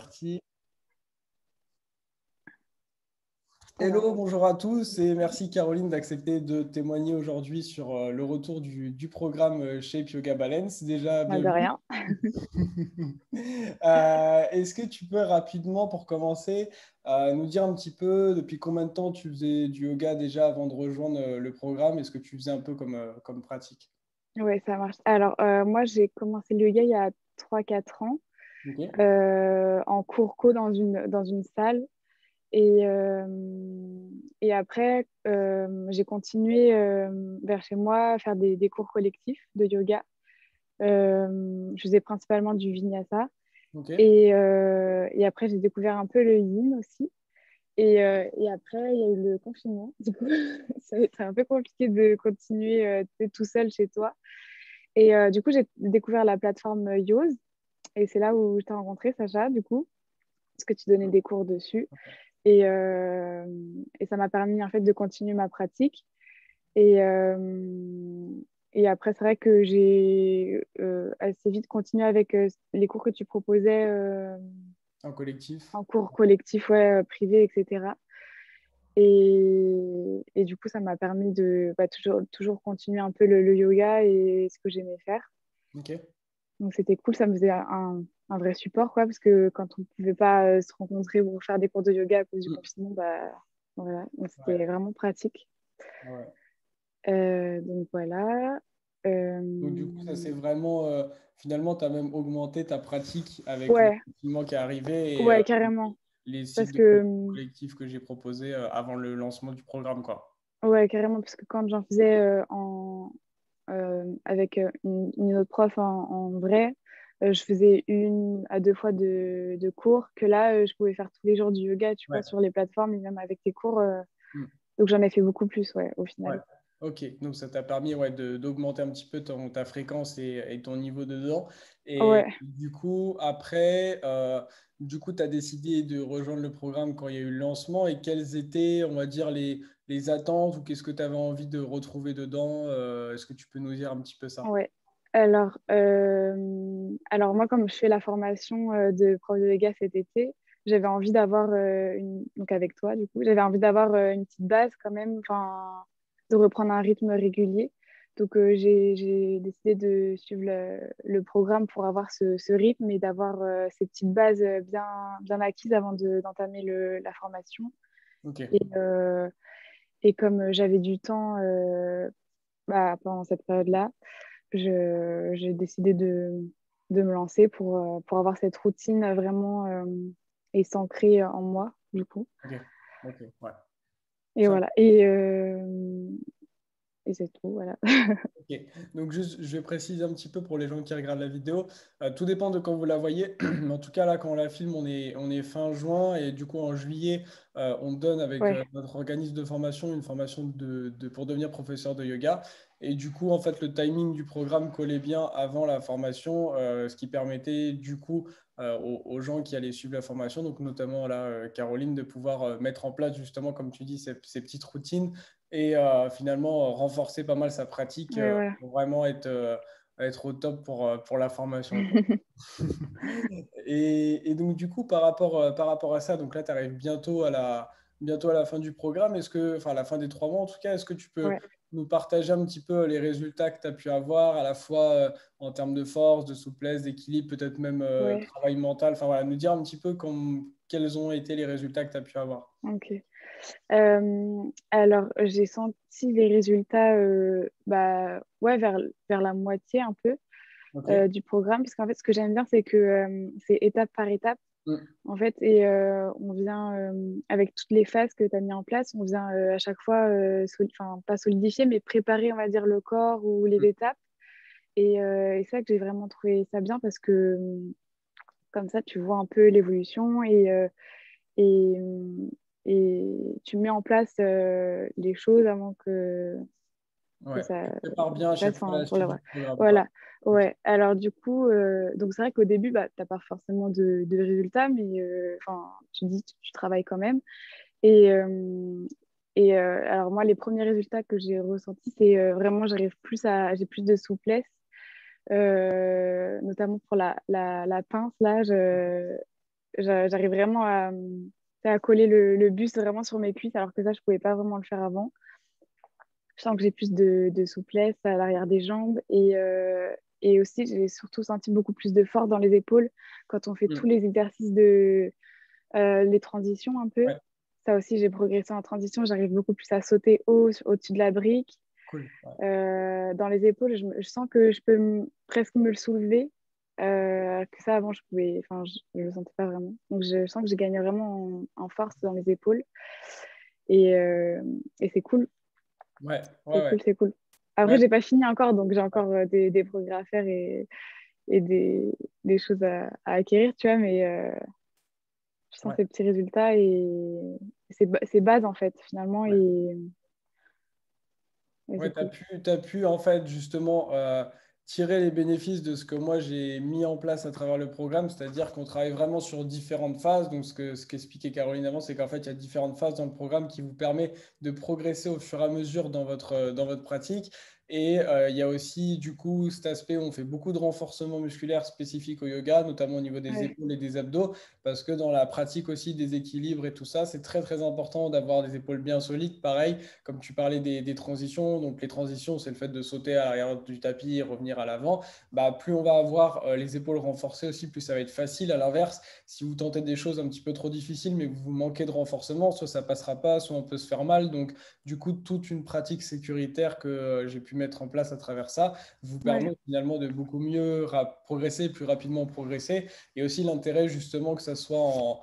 Parti. Hello, bonjour à tous et merci Caroline d'accepter de témoigner aujourd'hui sur le retour du programme Shape Yoga Balance. Déjà, De bienvenue. rien. Est-ce que tu peux rapidement, pour commencer, nous dire un petit peu depuis combien de temps tu faisais du yoga déjà avant de rejoindre le programme et ce que tu faisais un peu comme pratique? Oui, ça marche. Alors, moi, j'ai commencé le yoga il y a 3 4 ans Ok. en cours co dans une salle. Et, euh, et après, j'ai continué vers chez moi à faire des cours collectifs de yoga. Je faisais principalement du vinyasa. Ok. Et après, j'ai découvert un peu le yin aussi. Et après, il y a eu le confinement. Du coup, c'est un peu compliqué de continuer tu sais, tout seul chez toi. Et du coup, j'ai découvert la plateforme Yoast. Et c'est là où je t'ai rencontré, Sacha, du coup, parce que tu donnais des cours dessus. Et, euh, et ça m'a permis, en fait, de continuer ma pratique. Et, euh, et après, c'est vrai que j'ai assez vite continué avec les cours que tu proposais En collectif. en cours collectif, ouais, privé, etc. Et du coup, ça m'a permis de toujours continuer un peu le yoga et ce que j'aimais faire. Ok. Donc, c'était cool, ça me faisait un vrai support, quoi, parce que quand on ne pouvait pas se rencontrer ou faire des cours de yoga à cause du Mm. confinement, bah, voilà, donc Ouais. c'était vraiment pratique. Ouais. Donc, voilà. Euh, Donc, du coup, ça c'est vraiment, finalement, tu as même augmenté ta pratique avec le ouais, confinement qui est arrivé et ouais, carrément. les Parce cycles de que, collectifs que j'ai proposés avant le lancement du programme, quoi. ouais, carrément, parce que quand j'en faisais avec une autre prof en vrai, je faisais 1 à 2 fois de cours, que là, je pouvais faire tous les jours du yoga, tu vois, Ouais. sur les plateformes, et même avec tes cours. Mm. Donc, j'en ai fait beaucoup plus, ouais, au Ouais. final. Ok, donc ça t'a permis ouais, d'augmenter un petit peu ta fréquence et ton niveau dedans. Et Ouais, du coup, après, tu as décidé de rejoindre le programme quand il y a eu le lancement. Et quelles étaient, on va dire, les attentes ou qu'est-ce que tu avais envie de retrouver dedans? Est-ce que tu peux nous dire un petit peu ça? ouais. Alors moi, comme je fais la formation de prof de yoga cet été, j'avais envie d'avoir donc avec toi, du coup, j'avais envie d'avoir une petite base quand même, enfin, de reprendre un rythme régulier. Donc, j'ai décidé de suivre le programme pour avoir ce rythme et d'avoir ces petites bases bien acquises avant d'entamer la formation. Ok, Et, euh, et comme j'avais du temps pendant cette période-là, j'ai décidé de me lancer pour avoir cette routine vraiment et s'ancrer en moi, du coup. ok, ok, ouais. Et Ça voilà. Et c'est tout, voilà. Ok. Donc juste, je vais préciser un petit peu pour les gens qui regardent la vidéo. Tout dépend de quand vous la voyez. Mais en tout cas, là, quand on la filme, on est fin juin et du coup, en juillet, on donne avec Ouais, notre organisme de formation une formation pour devenir professeur de yoga. Et du coup, en fait, le timing du programme collait bien avant la formation, ce qui permettait du coup aux gens qui allaient suivre la formation, donc notamment là, Caroline, de pouvoir mettre en place justement, comme tu dis, ces petites routines et finalement renforcer pas mal sa pratique ouais, voilà. pour vraiment être au top pour la formation, quoi. Et donc, du coup, par rapport à ça, donc là, tu arrives bientôt à la fin du programme. Enfin, à la fin des 3 mois, en tout cas, est-ce que tu peux Ouais, nous partager un petit peu les résultats que tu as pu avoir, à la fois en termes de force, de souplesse, d'équilibre, peut-être même ouais, travail mental, enfin voilà, nous dire un petit peu quels ont été les résultats que tu as pu avoir. ok. Alors, j'ai senti les résultats ouais, vers la moitié un peu Ok. du programme, parce qu'en fait, ce que j'aime bien, c'est que c'est étape par étape. Mm. En fait, on vient, avec toutes les phases que tu as mis en place, on vient à chaque fois, enfin, pas solidifier, mais préparer, on va dire, le corps ou les étapes. Et c'est ça que j'ai vraiment trouvé ça bien parce que comme ça, tu vois un peu l'évolution et, et tu mets en place les choses avant que Ouais. ça Tu prépares bien à se chaque passe. fois la Enfin, suite voilà, du programme, quoi. voilà. Ok. Ouais. Alors du coup, donc c'est vrai qu'au début, bah, t'as pas forcément de résultats, mais enfin, tu dis, tu travailles quand même. Et, euh, alors moi, les premiers résultats que j'ai ressentis, c'est vraiment, j'ai plus de souplesse, notamment pour la pince là. j'arrive vraiment à coller le buste vraiment sur mes cuisses, alors que ça, je pouvais pas vraiment le faire avant. Je sens que j'ai plus de souplesse à l'arrière des jambes et aussi, j'ai surtout senti beaucoup plus de force dans les épaules quand on fait tous Mm. les exercices les transitions un peu. Ouais, Ça aussi, j'ai progressé en transition. J'arrive beaucoup plus à sauter au-dessus de la brique. cool. Ouais. Dans les épaules, je sens que je peux presque me le soulever. Que ça, avant, enfin, je le sentais pas vraiment. Donc, je sens que j'ai gagné vraiment en force dans les épaules. Et c'est cool. Ouais, C'est ouais, ouais. cool, c'est cool. Après, Ouais, j'ai pas fini encore, donc j'ai encore des progrès à faire et des choses à acquérir, tu vois, mais je sens ouais. ces petits résultats et c'est base, en fait, finalement, Ouais. et c'est Ouais, cool. t'as pu en fait justement tirer les bénéfices de ce que moi j'ai mis en place à travers le programme, c'est-à-dire qu'on travaille vraiment sur différentes phases. Donc ce qu'expliquait Caroline avant, c'est qu'en fait il y a différentes phases dans le programme qui vous permet de progresser au fur et à mesure dans votre pratique. Et il y a aussi du coup cet aspect où on fait beaucoup de renforcement musculaire spécifique au yoga, notamment au niveau des Ouais, épaules et des abdos, parce que dans la pratique aussi des équilibres et tout ça, c'est très très important d'avoir des épaules bien solides. Pareil, comme tu parlais des transitions, donc les transitions, c'est le fait de sauter à l'arrière du tapis et revenir à l'avant. Bah, plus on va avoir les épaules renforcées aussi, plus ça va être facile. À l'inverse, si vous tentez des choses un petit peu trop difficiles, mais que vous manquez de renforcement, soit ça passera pas, soit on peut se faire mal. Donc, du coup, toute une pratique sécuritaire que j'ai pu mettre en place à travers ça vous ouais, permet finalement de beaucoup mieux progresser, plus rapidement progresser. Et aussi l'intérêt justement que ça soit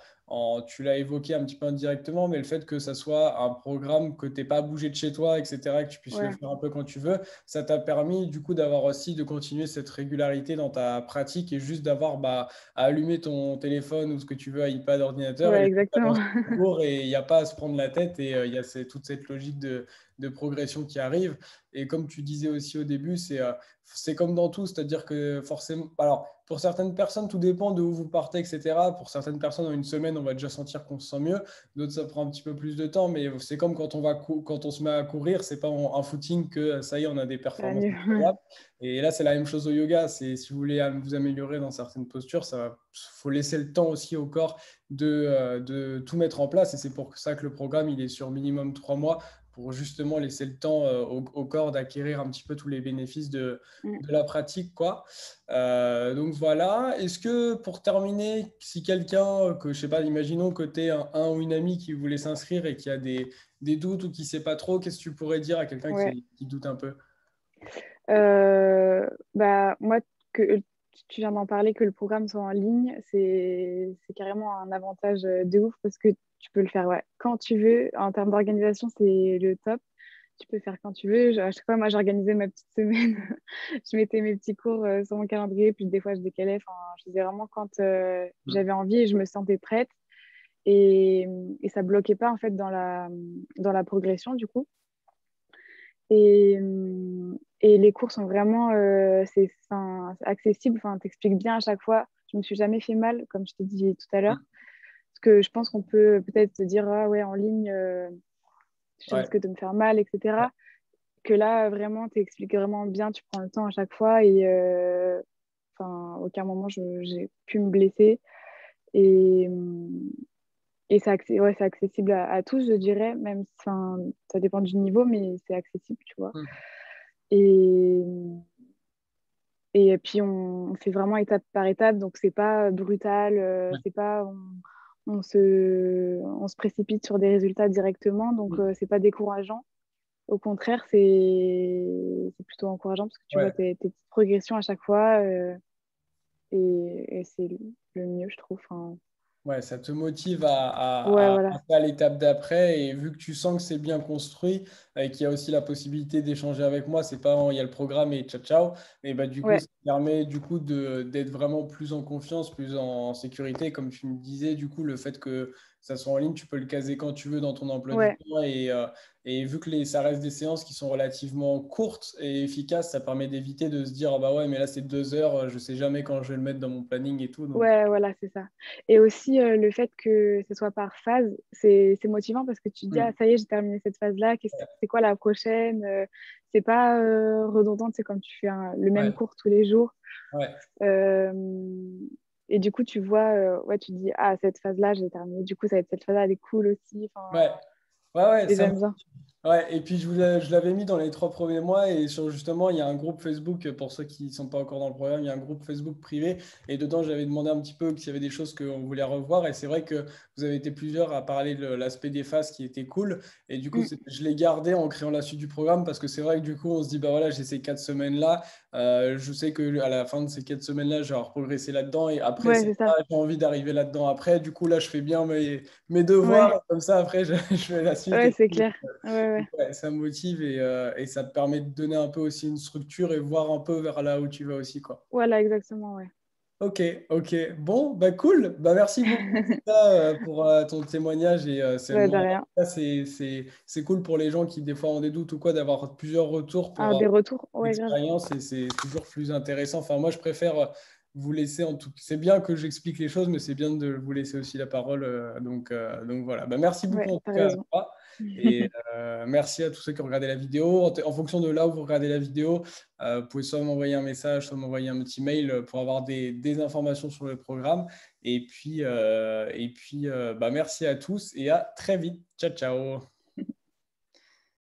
tu l'as évoqué un petit peu indirectement, mais le fait que ça soit un programme que tu n'aies pas bougé de chez toi, etc., que tu puisses le ouais, faire un peu quand tu veux, ça t'a permis du coup d'avoir aussi de continuer cette régularité dans ta pratique et juste d'avoir à allumer ton téléphone ou ce que tu veux, iPad, ordinateur, et ouais, juste exactement. avancer ton cours et il n'y a pas à se prendre la tête et il y a toute cette logique de progression qui arrive. Et comme tu disais aussi au début, c'est comme dans tout, c'est-à-dire que forcément, alors pour certaines personnes, tout dépend de où vous partez, etc. Pour certaines personnes, en une semaine, on va déjà sentir qu'on se sent mieux. D'autres, ça prend un petit peu plus de temps, mais c'est comme quand quand on se met à courir, c'est pas en footing que ça y est, on a des Ça va performances mieux. incroyables. Et là, c'est la même chose au yoga. C'est si vous voulez vous améliorer dans certaines postures, faut laisser le temps aussi au corps de tout mettre en place. Et c'est pour ça que le programme, il est sur minimum 3 mois pour justement laisser le temps au corps d'acquérir un petit peu tous les bénéfices Mm. de la pratique, quoi. Donc voilà. Est-ce que pour terminer, si quelqu'un, que je sais pas, imaginons que tu es un ou une amie qui voulait s'inscrire et qui a des doutes ou qui sait pas trop, qu'est-ce que tu pourrais dire à quelqu'un Ouais. qui doute un peu? Bah, moi, que tu viens d'en parler, que le programme soit en ligne, c'est carrément un avantage de ouf parce que tu peux le faire ouais, quand tu veux. En termes d'organisation, c'est le top. Tu peux faire quand tu veux. À chaque fois, moi, j'organisais ma petite semaine. Je mettais mes petits cours sur mon calendrier, puis des fois, je décalais. Enfin, je faisais vraiment quand j'avais envie et je me sentais prête. Et, et ça bloquait pas, en fait, dans la progression, du coup. Et les cours sont vraiment c'est accessible. Enfin, t'expliques bien à chaque fois. Je me suis jamais fait mal, comme je t'ai dit tout à l'heure. Parce que je pense qu'on peut peut-être se dire, ah ouais, en ligne, je Ouais. risque de me faire mal, Ouais. etc. Que là, vraiment, tu expliques vraiment bien, tu prends le temps à chaque fois et enfin, aucun moment j'ai pu me blesser. Et, ouais, c'est accessible à tous, je dirais, même si enfin, ça dépend du niveau, mais c'est accessible, tu vois. Mm. Et, et puis, on fait vraiment étape par étape, donc c'est pas brutal, Ouais. c'est pas on se précipite sur des résultats directement, donc Mm. c'est pas décourageant. Au contraire, c'est plutôt encourageant parce que tu vois Ouais. tes petites progressions à chaque fois et c'est le mieux, je trouve. Enfin, Ouais, ça te motive ouais, à voilà. faire l'étape d'après et vu que tu sens que c'est bien construit et qu'il y a aussi la possibilité d'échanger avec moi, c'est pas il y a le programme et ciao ciao, et bah du coup Ouais, ça te permet du coup d'être vraiment plus en confiance, plus en sécurité comme tu me disais du coup le fait que ça soit en ligne, tu peux le caser quand tu veux dans ton emploi du ouais. temps et vu que ça reste des séances qui sont relativement courtes et efficaces, ça permet d'éviter de se dire ah bah ouais mais là c'est 2 heures, je sais jamais quand je vais le mettre dans mon planning et tout donc Ouais, voilà, c'est ça. Et aussi, le fait que ce soit par phase, c'est motivant parce que tu te dis, ah, hmm. ça y est, j'ai terminé cette phase-là, c'est quoi la prochaine? C'est pas redondant, c'est comme tu fais le même Ouais, cours tous les jours. ouais. Euh, Et du coup, tu vois, ouais, tu te dis, ah, cette phase-là, j'ai terminé. Du coup, ça va être cette phase-là, elle est cool aussi. Enfin, Ouais, ouais, et ça. j'aime bien. Ouais, et puis je l'avais mis dans les 3 premiers mois et justement, il y a un groupe Facebook, pour ceux qui ne sont pas encore dans le programme, il y a un groupe Facebook privé et dedans, j'avais demandé un petit peu s'il y avait des choses qu'on voulait revoir et c'est vrai que vous avez été plusieurs à parler de l'aspect des phases qui était cool et du coup, Mm. je l'ai gardé en créant la suite du programme parce que c'est vrai que du coup, on se dit, bah voilà, j'ai ces 4 semaines-là, je sais que à la fin de ces 4 semaines-là, je vais avoir progressé là-dedans et après, Ouais, c'est c'est ça, ça. j'ai envie d'arriver là-dedans après, du coup, là, je fais bien mes Ouais, devoirs, comme ça, après, je fais la suite ouais, et c'est clair. Ouais, ouais. ouais, ça me motive et ça te permet de donner un peu aussi une structure et voir un peu vers là où tu vas aussi, quoi. Voilà, exactement, ouais. Ok, ok. Bon, bah cool. Bah merci beaucoup en tout cas, pour ton témoignage et Ouais, de rien. c'est cool pour les gens qui des fois ont des doutes ou quoi d'avoir plusieurs retours Ah, pour des retours? Ouais, grave. l'expérience et c'est toujours plus intéressant. Enfin, moi je préfère vous laisser en tout. C'est bien que j'explique les choses, mais c'est bien de vous laisser aussi la parole. Donc voilà. Bah, merci Ouais, beaucoup en tout t'as cas à raison. toi. Et merci à tous ceux qui ont regardé la vidéo. En fonction de là où vous regardez la vidéo, vous pouvez soit m'envoyer un message, soit m'envoyer un petit mail pour avoir des informations sur le programme. Et puis, bah, merci à tous et à très vite. Ciao, ciao.